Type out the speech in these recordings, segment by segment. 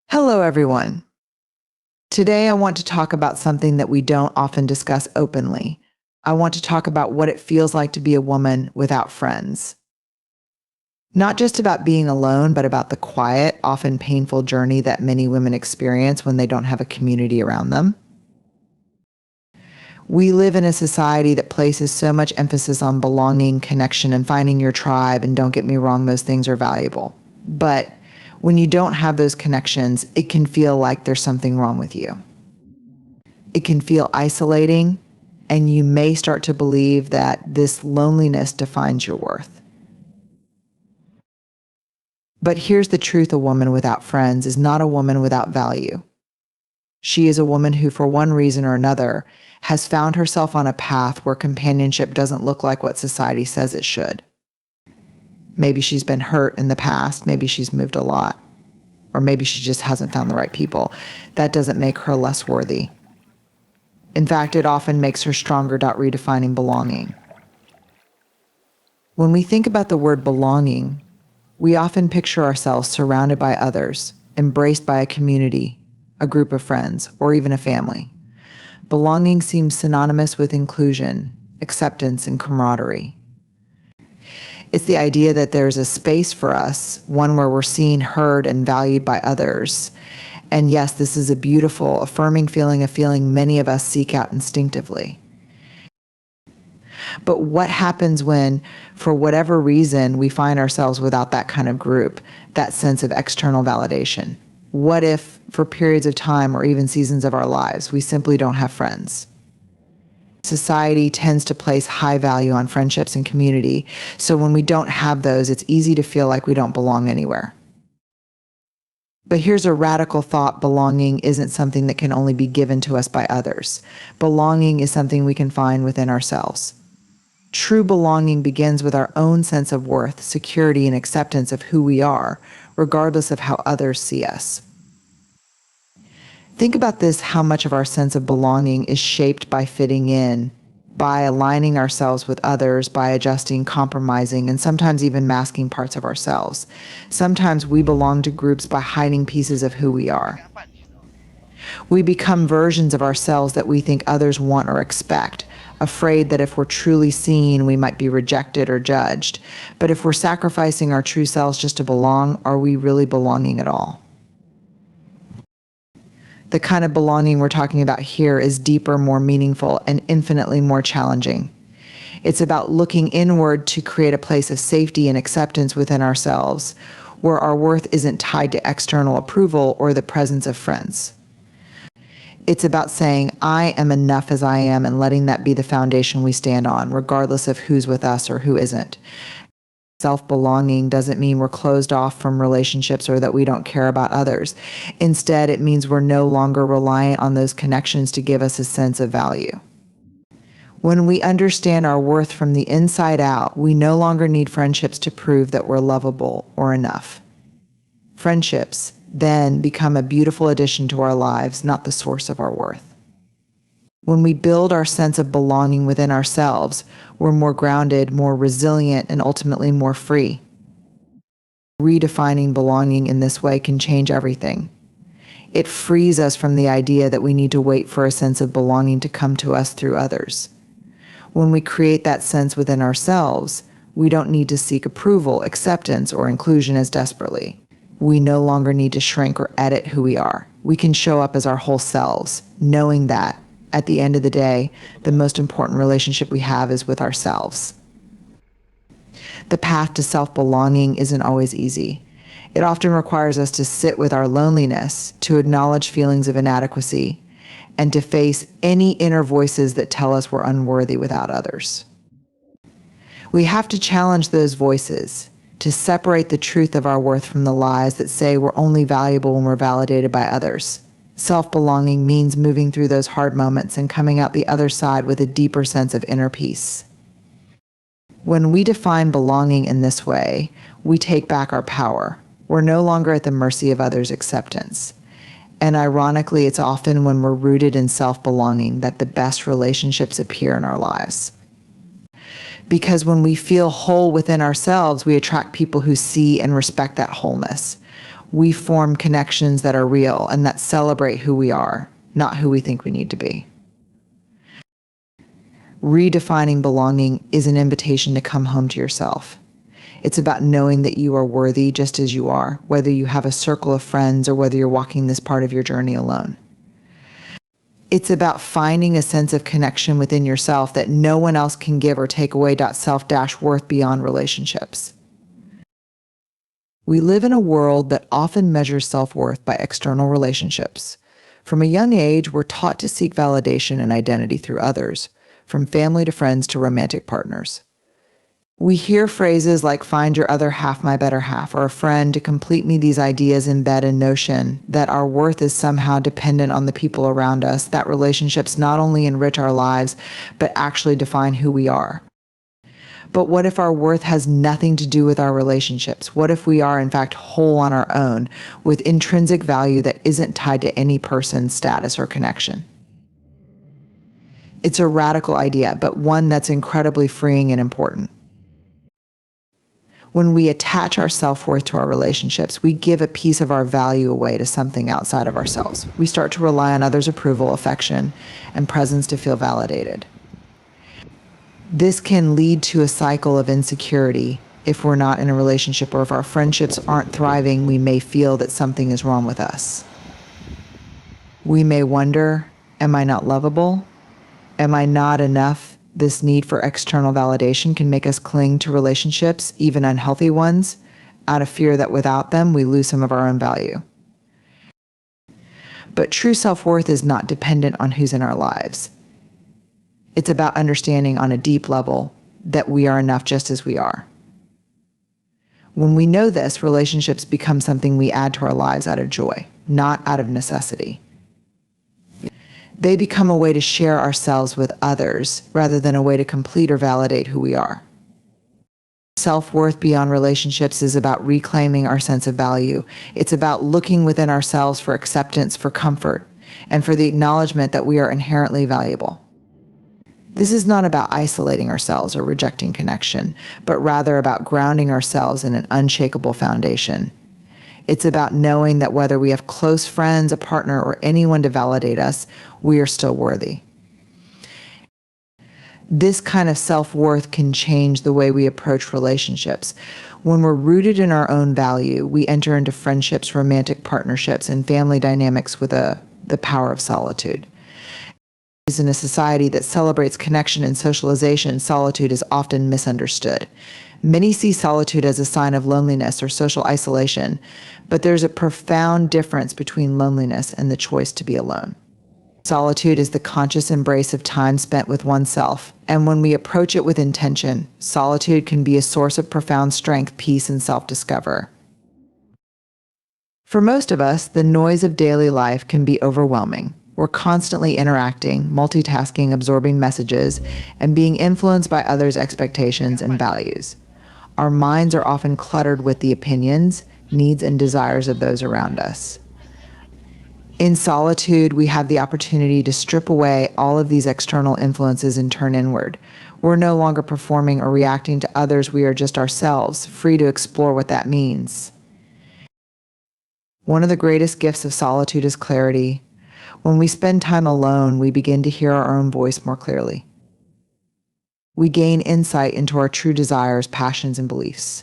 Hello, everyone. Today, I want to talk about something that we don't often discuss openly. I want to talk about what it feels like to be a woman without friends. Not just about being alone, but about the quiet, often painful journey that many women experience when they don't have a community around them. We live in a society that places so much emphasis on belonging, connection, and finding your tribe, and don't get me wrong, those things are valuable. But when you don't have those connections, it can feel like there's something wrong with you. It can feel isolating, and you may start to believe that this loneliness defines your worth. But here's the truth: a woman without friends is not a woman without value. She is a woman who, for one reason or another, has found herself on a path where companionship doesn't look like what society says it should. Maybe she's been hurt in the past, maybe she's moved a lot, or maybe she just hasn't found the right people. That doesn't make her less worthy. In fact, it often makes her stronger. Redefining belonging. When we think about the word belonging, we often picture ourselves surrounded by others, embraced by a community, a group of friends, or even a family. Belonging seems synonymous with inclusion, acceptance, and camaraderie. It's the idea that there's a space for us, one where we're seen, heard, and valued by others. And yes, this is a beautiful, affirming feeling, a feeling many of us seek out instinctively. But what happens when, for whatever reason, we find ourselves without that kind of group, that sense of external validation? What if, for periods of time or even seasons of our lives, we simply don't have friends? Society tends to place high value on friendships and community, so when we don't have those, it's easy to feel like we don't belong anywhere. But here's a radical thought: belonging isn't something that can only be given to us by others. Belonging is something we can find within ourselves. True belonging begins with our own sense of worth, security, and acceptance of who we are, regardless of how others see us. Think about this: how much of our sense of belonging is shaped by fitting in, by aligning ourselves with others, by adjusting, compromising, and sometimes even masking parts of ourselves. Sometimes we belong to groups by hiding pieces of who we are. We become versions of ourselves that we think others want or expect, afraid that if we're truly seen, we might be rejected or judged. But if we're sacrificing our true selves just to belong, are we really belonging at all? The kind of belonging we're talking about here is deeper, more meaningful, and infinitely more challenging. It's about looking inward to create a place of safety and acceptance within ourselves, where our worth isn't tied to external approval or the presence of friends. It's about saying, I am enough as I am, and letting that be the foundation we stand on, regardless of who's with us or who isn't. Self-belonging doesn't mean we're closed off from relationships or that we don't care about others. Instead, it means we're no longer reliant on those connections to give us a sense of value. When we understand our worth from the inside out, we no longer need friendships to prove that we're lovable or enough. Friendships then become a beautiful addition to our lives, not the source of our worth. When we build our sense of belonging within ourselves, we're more grounded, more resilient, and ultimately more free. Redefining belonging in this way can change everything. It frees us from the idea that we need to wait for a sense of belonging to come to us through others. When we create that sense within ourselves, we don't need to seek approval, acceptance, or inclusion as desperately. We no longer need to shrink or edit who we are. We can show up as our whole selves, knowing that, at the end of the day, the most important relationship we have is with ourselves. The path to self-belonging isn't always easy. It often requires us to sit with our loneliness, to acknowledge feelings of inadequacy, and to face any inner voices that tell us we're unworthy without others. We have to challenge those voices, to separate the truth of our worth from the lies that say we're only valuable when we're validated by others. Self-belonging means moving through those hard moments and coming out the other side with a deeper sense of inner peace. When we define belonging in this way, we take back our power. We're no longer at the mercy of others' acceptance. And ironically, it's often when we're rooted in self-belonging that the best relationships appear in our lives. Because when we feel whole within ourselves, we attract people who see and respect that wholeness. We form connections that are real and that celebrate who we are, not who we think we need to be. Redefining belonging is an invitation to come home to yourself. It's about knowing that you are worthy just as you are, whether you have a circle of friends or whether you're walking this part of your journey alone. It's about finding a sense of connection within yourself that no one else can give or take away. Self-worth beyond relationships. We live in a world that often measures self-worth by external relationships. From a young age, we're taught to seek validation and identity through others, from family to friends to romantic partners. We hear phrases like "find your other half, my better half," or "a friend to complete me." These ideas embed a notion that our worth is somehow dependent on the people around us, that relationships not only enrich our lives, but actually define who we are. But what if our worth has nothing to do with our relationships? What if we are, in fact, whole on our own, with intrinsic value that isn't tied to any person's status or connection? It's a radical idea, but one that's incredibly freeing and important. When we attach our self-worth to our relationships, we give a piece of our value away to something outside of ourselves. We start to rely on others' approval, affection, and presence to feel validated. This can lead to a cycle of insecurity. If we're not in a relationship or if our friendships aren't thriving, we may feel that something is wrong with us. We may wonder, am I not lovable? Am I not enough? This need for external validation can make us cling to relationships, even unhealthy ones, out of fear that without them, we lose some of our own value. But true self-worth is not dependent on who's in our lives. It's about understanding on a deep level that we are enough just as we are. When we know this, relationships become something we add to our lives out of joy, not out of necessity. They become a way to share ourselves with others rather than a way to complete or validate who we are. Self-worth beyond relationships is about reclaiming our sense of value. It's about looking within ourselves for acceptance, for comfort, and for the acknowledgement that we are inherently valuable. This is not about isolating ourselves or rejecting connection, but rather about grounding ourselves in an unshakable foundation. It's about knowing that whether we have close friends, a partner, or anyone to validate us, we are still worthy. This kind of self-worth can change the way we approach relationships. When we're rooted in our own value, we enter into friendships, romantic partnerships, and family dynamics with the power of solitude. In a society that celebrates connection and socialization, solitude is often misunderstood. Many see solitude as a sign of loneliness or social isolation, but there's a profound difference between loneliness and the choice to be alone. Solitude is the conscious embrace of time spent with oneself, and when we approach it with intention, solitude can be a source of profound strength, peace, and self-discover. For most of us, the noise of daily life can be overwhelming. We're constantly interacting, multitasking, absorbing messages, and being influenced by others' expectations and values. Our minds are often cluttered with the opinions, needs, and desires of those around us. In solitude, we have the opportunity to strip away all of these external influences and turn inward. We're no longer performing or reacting to others. We are just ourselves, free to explore what that means. One of the greatest gifts of solitude is clarity. When we spend time alone, we begin to hear our own voice more clearly. We gain insight into our true desires, passions, and beliefs.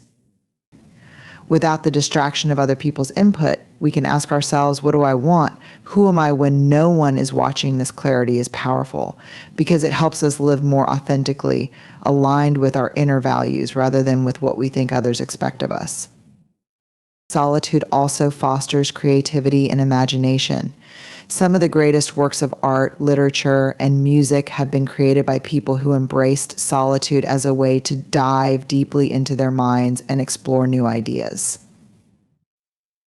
Without the distraction of other people's input, we can ask ourselves, what do I want? Who am I when no one is watching? This clarity is powerful because it helps us live more authentically, aligned with our inner values rather than with what we think others expect of us. Solitude also fosters creativity and imagination. Some of the greatest works of art, literature, and music have been created by people who embraced solitude as a way to dive deeply into their minds and explore new ideas.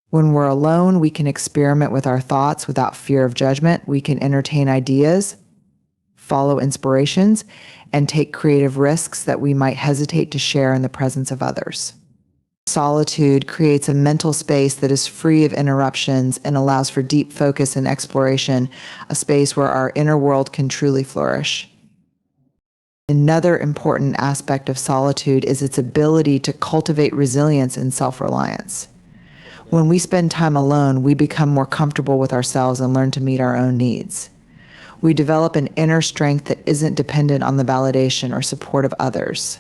When we're alone, we can experiment with our thoughts without fear of judgment. We can entertain ideas, follow inspirations, and take creative risks that we might hesitate to share in the presence of others. Solitude creates a mental space that is free of interruptions and allows for deep focus and exploration, a space where our inner world can truly flourish. Another important aspect of solitude is its ability to cultivate resilience and self-reliance. When we spend time alone, we become more comfortable with ourselves and learn to meet our own needs. We develop an inner strength that isn't dependent on the validation or support of others.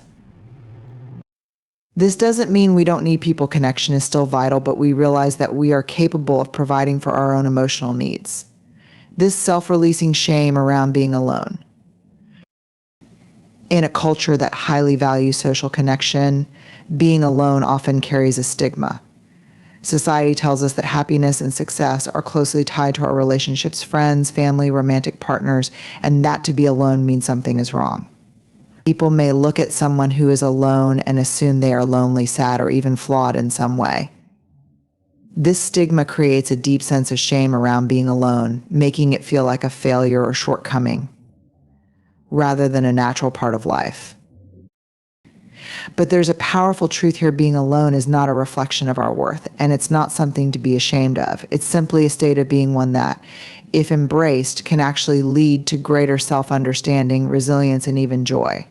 This doesn't mean we don't need people. Connection is still vital, but we realize that we are capable of providing for our own emotional needs. This self-releasing shame around being alone. In a culture that highly values social connection, being alone often carries a stigma. Society tells us that happiness and success are closely tied to our relationships, friends, family, romantic partners, and that to be alone means something is wrong. People may look at someone who is alone and assume they are lonely, sad, or even flawed in some way. This stigma creates a deep sense of shame around being alone, making it feel like a failure or shortcoming, rather than a natural part of life. But there's a powerful truth here. Being alone is not a reflection of our worth, and it's not something to be ashamed of. It's simply a state of being, one that, if embraced, can actually lead to greater self-understanding, resilience, and even joy.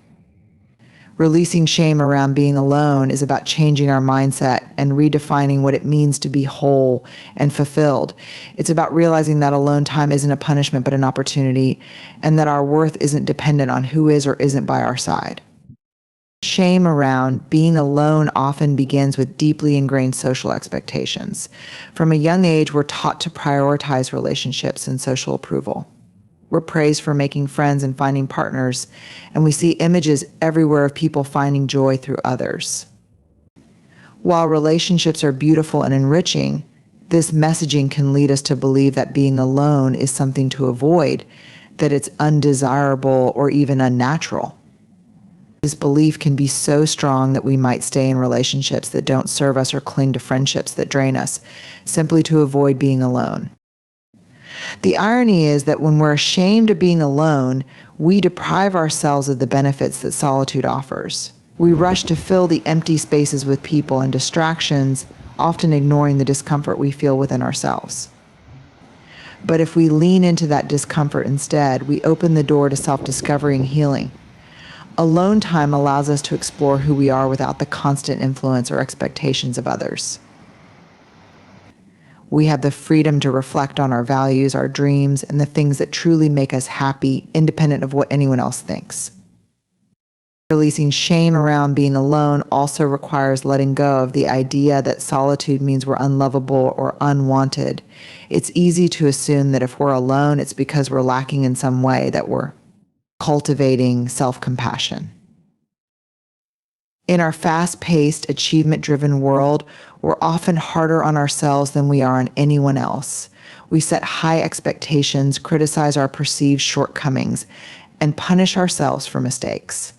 Releasing shame around being alone is about changing our mindset and redefining what it means to be whole and fulfilled. It's about realizing that alone time isn't a punishment but an opportunity, and that our worth isn't dependent on who is or isn't by our side. Shame around being alone often begins with deeply ingrained social expectations. From a young age, we're taught to prioritize relationships and social approval. We're praised for making friends and finding partners, and we see images everywhere of people finding joy through others. While relationships are beautiful and enriching, this messaging can lead us to believe that being alone is something to avoid, that it's undesirable or even unnatural. This belief can be so strong that we might stay in relationships that don't serve us or cling to friendships that drain us, simply to avoid being alone. The irony is that when we're ashamed of being alone, we deprive ourselves of the benefits that solitude offers. We rush to fill the empty spaces with people and distractions, often ignoring the discomfort we feel within ourselves. But if we lean into that discomfort instead, we open the door to self-discovery and healing. Alone time allows us to explore who we are without the constant influence or expectations of others. We have the freedom to reflect on our values, our dreams, and the things that truly make us happy, independent of what anyone else thinks. Releasing shame around being alone also requires letting go of the idea that solitude means we're unlovable or unwanted. It's easy to assume that if we're alone, it's because we're lacking in some way, that we're cultivating self-compassion. In our fast-paced, achievement-driven world, we're often harder on ourselves than we are on anyone else. We set high expectations, criticize our perceived shortcomings, and punish ourselves for mistakes.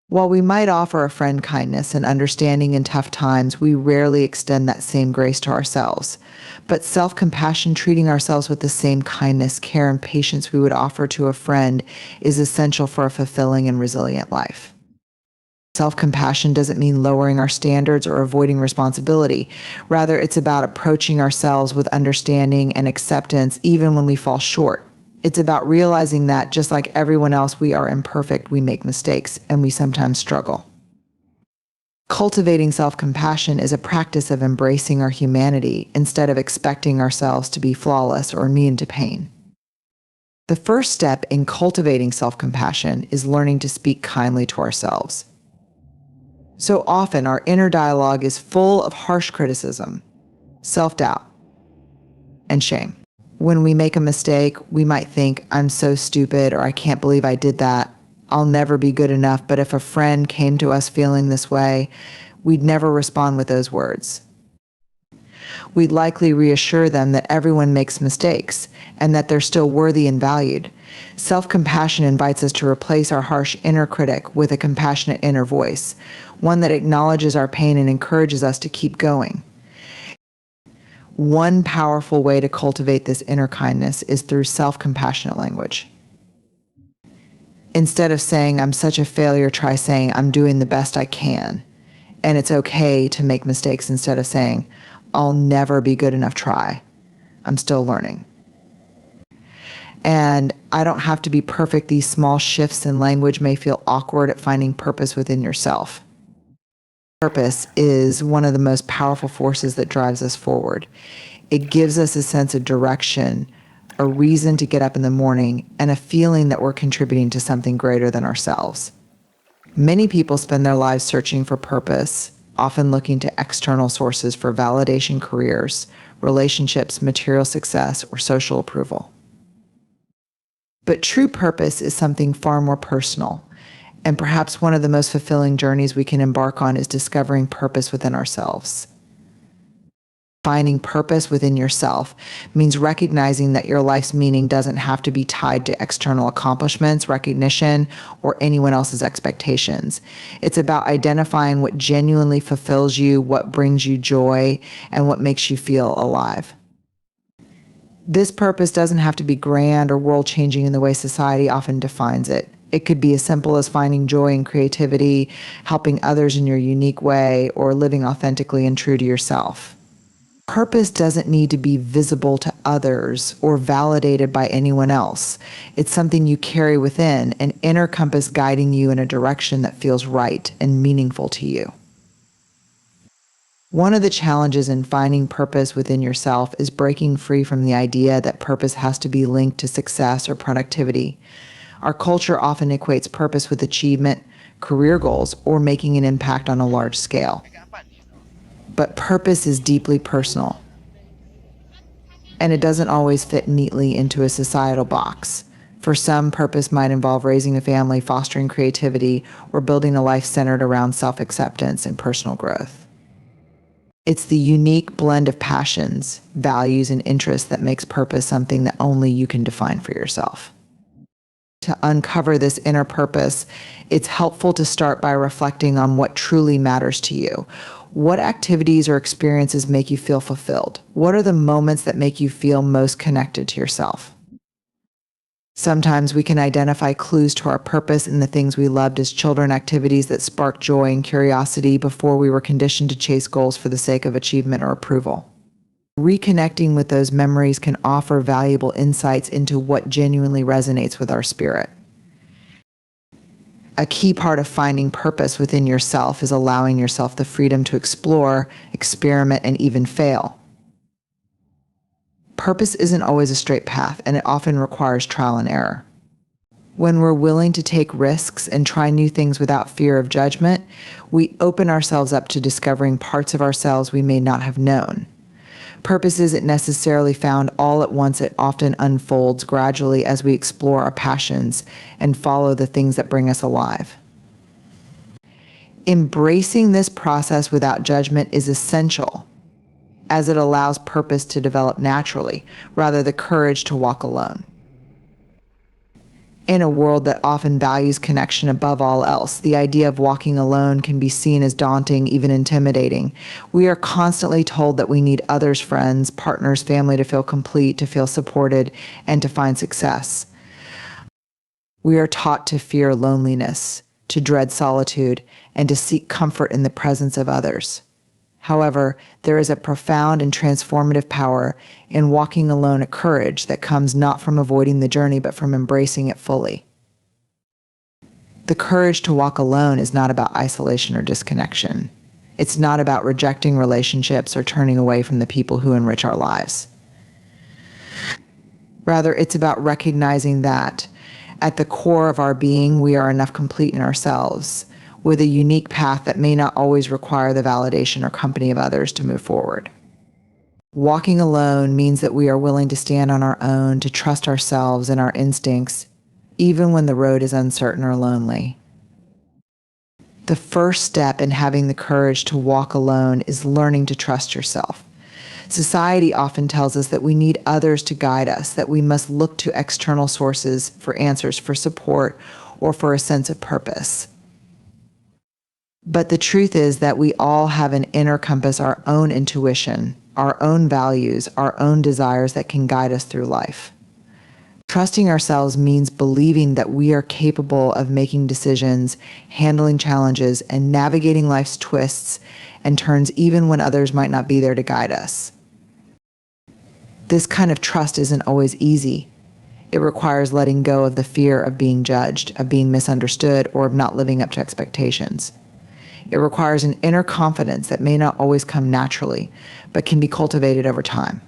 While we might offer a friend kindness and understanding in tough times, we rarely extend that same grace to ourselves. But self-compassion, treating ourselves with the same kindness, care, and patience we would offer to a friend, is essential for a fulfilling and resilient life. Self-compassion doesn't mean lowering our standards or avoiding responsibility. Rather, it's about approaching ourselves with understanding and acceptance even when we fall short. It's about realizing that, just like everyone else, we are imperfect, we make mistakes, and we sometimes struggle. Cultivating self-compassion is a practice of embracing our humanity instead of expecting ourselves to be flawless or immune to pain. The first step in cultivating self-compassion is learning to speak kindly to ourselves. So often, our inner dialogue is full of harsh criticism, self-doubt, and shame. When we make a mistake, we might think, I'm so stupid, or I can't believe I did that. I'll never be good enough. But if a friend came to us feeling this way, we'd never respond with those words. We'd likely reassure them that everyone makes mistakes and that they're still worthy and valued. Self-compassion invites us to replace our harsh inner critic with a compassionate inner voice, one that acknowledges our pain and encourages us to keep going. One powerful way to cultivate this inner kindness is through self-compassionate language. Instead of saying, I'm such a failure, try saying, I'm doing the best I can. And it's okay to make mistakes, instead of saying, I'll never be good enough, try. I'm still learning. And I don't have to be perfect. These small shifts in language may feel awkward at finding purpose within yourself. Purpose is one of the most powerful forces that drives us forward. It gives us a sense of direction, a reason to get up in the morning, and a feeling that we're contributing to something greater than ourselves. Many people spend their lives searching for purpose, often looking to external sources for validation, careers, relationships, material success, or social approval. But true purpose is something far more personal, and perhaps one of the most fulfilling journeys we can embark on is discovering purpose within ourselves. Finding purpose within yourself means recognizing that your life's meaning doesn't have to be tied to external accomplishments, recognition, or anyone else's expectations. It's about identifying what genuinely fulfills you, what brings you joy, and what makes you feel alive. This purpose doesn't have to be grand or world-changing in the way society often defines it. It could be as simple as finding joy in creativity, helping others in your unique way, or living authentically and true to yourself. Purpose doesn't need to be visible to others or validated by anyone else. It's something you carry within, an inner compass guiding you in a direction that feels right and meaningful to you. One of the challenges in finding purpose within yourself is breaking free from the idea that purpose has to be linked to success or productivity. Our culture often equates purpose with achievement, career goals, or making an impact on a large scale. But purpose is deeply personal, and it doesn't always fit neatly into a societal box. For some, purpose might involve raising a family, fostering creativity, or building a life centered around self-acceptance and personal growth. It's the unique blend of passions, values, and interests that makes purpose something that only you can define for yourself. To uncover this inner purpose, it's helpful to start by reflecting on what truly matters to you. What activities or experiences make you feel fulfilled? What are the moments that make you feel most connected to yourself? Sometimes we can identify clues to our purpose in the things we loved as children, activities that sparked joy and curiosity before we were conditioned to chase goals for the sake of achievement or approval. Reconnecting with those memories can offer valuable insights into what genuinely resonates with our spirit. A key part of finding purpose within yourself is allowing yourself the freedom to explore, experiment, and even fail. Purpose isn't always a straight path, and it often requires trial and error. When we're willing to take risks and try new things without fear of judgment, we open ourselves up to discovering parts of ourselves we may not have known. Purpose isn't necessarily found all at once. It often unfolds gradually as we explore our passions and follow the things that bring us alive. Embracing this process without judgment is essential, as it allows purpose to develop naturally, rather the courage to walk alone. In a world that often values connection above all else, the idea of walking alone can be seen as daunting, even intimidating. We are constantly told that we need others, friends, partners, family to feel complete, to feel supported, and to find success. We are taught to fear loneliness, to dread solitude, and to seek comfort in the presence of others. However, there is a profound and transformative power in walking alone, a courage that comes not from avoiding the journey, but from embracing it fully. The courage to walk alone is not about isolation or disconnection. It's not about rejecting relationships or turning away from the people who enrich our lives. Rather, it's about recognizing that at the core of our being, we are enough complete in ourselves, with a unique path that may not always require the validation or company of others to move forward. Walking alone means that we are willing to stand on our own, to trust ourselves and our instincts, even when the road is uncertain or lonely. The first step in having the courage to walk alone is learning to trust yourself. Society often tells us that we need others to guide us, that we must look to external sources for answers, for support, or for a sense of purpose. But the truth is that we all have an inner compass, our own intuition, our own values, our own desires that can guide us through life. Trusting ourselves means believing that we are capable of making decisions, handling challenges, and navigating life's twists and turns even when others might not be there to guide us. This kind of trust isn't always easy. It requires letting go of the fear of being judged, of being misunderstood, or of not living up to expectations. It requires an inner confidence that may not always come naturally, but can be cultivated over time.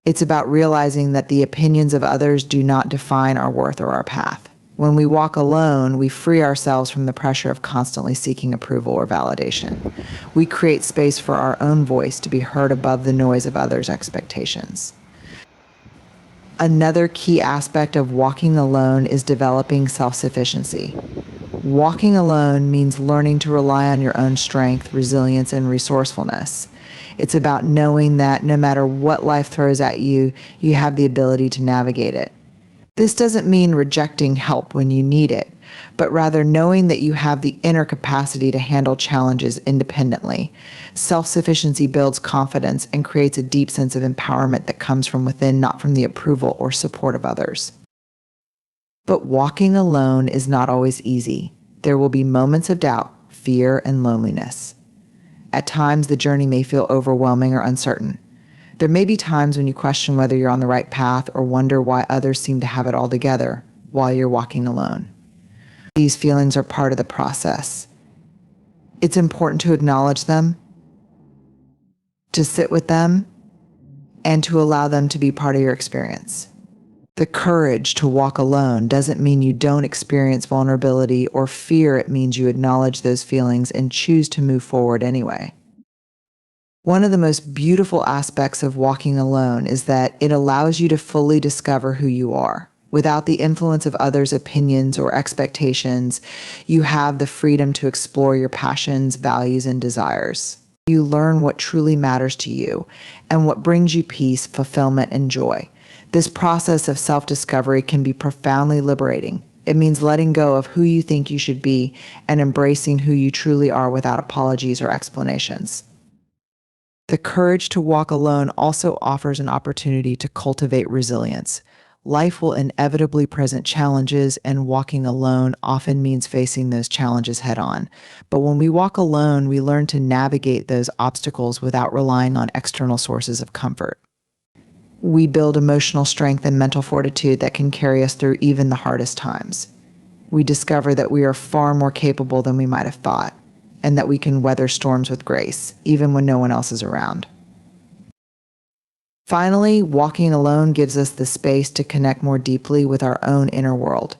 It's about realizing that the opinions of others do not define our worth or our path. When we walk alone, we free ourselves from the pressure of constantly seeking approval or validation. We create space for our own voice to be heard above the noise of others' expectations. Another key aspect of walking alone is developing self-sufficiency. Walking alone means learning to rely on your own strength, resilience, and resourcefulness. It's about knowing that no matter what life throws at you, you have the ability to navigate it. This doesn't mean rejecting help when you need it, but rather knowing that you have the inner capacity to handle challenges independently. Self-sufficiency builds confidence and creates a deep sense of empowerment that comes from within, not from the approval or support of others. But walking alone is not always easy. There will be moments of doubt, fear, and loneliness. At times, the journey may feel overwhelming or uncertain. There may be times when you question whether you're on the right path or wonder why others seem to have it all together while you're walking alone. These feelings are part of the process. It's important to acknowledge them, to sit with them, and to allow them to be part of your experience. The courage to walk alone doesn't mean you don't experience vulnerability or fear. It means you acknowledge those feelings and choose to move forward anyway. One of the most beautiful aspects of walking alone is that it allows you to fully discover who you are. Without the influence of others' opinions or expectations, you have the freedom to explore your passions, values, and desires. You learn what truly matters to you and what brings you peace, fulfillment, and joy. This process of self-discovery can be profoundly liberating. It means letting go of who you think you should be and embracing who you truly are without apologies or explanations. The courage to walk alone also offers an opportunity to cultivate resilience. Life will inevitably present challenges, and walking alone often means facing those challenges head on. But when we walk alone, we learn to navigate those obstacles without relying on external sources of comfort. We build emotional strength and mental fortitude that can carry us through even the hardest times. We discover that we are far more capable than we might have thought, and that we can weather storms with grace, even when no one else is around. Finally, walking alone gives us the space to connect more deeply with our own inner world.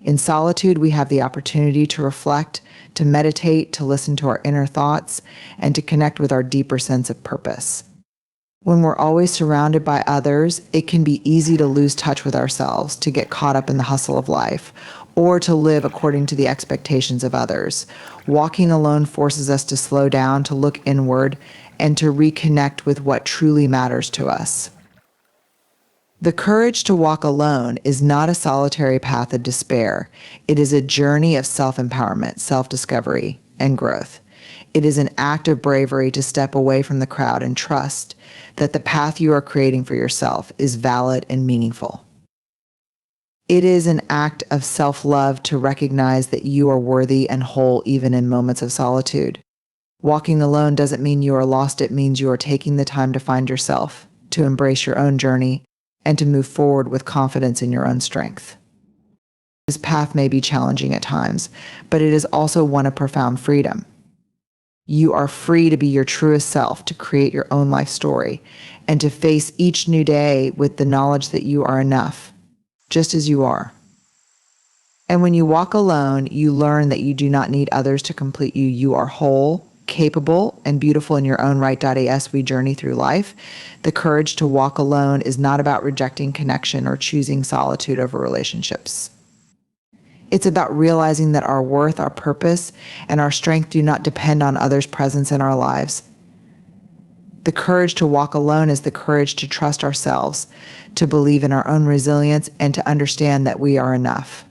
In solitude, we have the opportunity to reflect, to meditate, to listen to our inner thoughts, and to connect with our deeper sense of purpose. When we're always surrounded by others, it can be easy to lose touch with ourselves, to get caught up in the hustle of life, or to live according to the expectations of others. Walking alone forces us to slow down, to look inward, and to reconnect with what truly matters to us. The courage to walk alone is not a solitary path of despair. It is a journey of self-empowerment, self-discovery, and growth. It is an act of bravery to step away from the crowd and trust that the path you are creating for yourself is valid and meaningful. It is an act of self-love to recognize that you are worthy and whole even in moments of solitude. Walking alone doesn't mean you are lost. It means you are taking the time to find yourself, to embrace your own journey, and to move forward with confidence in your own strength. This path may be challenging at times, but it is also one of profound freedom. You are free to be your truest self, to create your own life story, and to face each new day with the knowledge that you are enough, just as you are. And when you walk alone, you learn that you do not need others to complete you. You are whole, capable, and beautiful in your own right. As we journey through life, the courage to walk alone is not about rejecting connection or choosing solitude over relationships. It's about realizing that our worth, our purpose, and our strength do not depend on others' presence in our lives. The courage to walk alone is the courage to trust ourselves, to believe in our own resilience, and to understand that we are enough.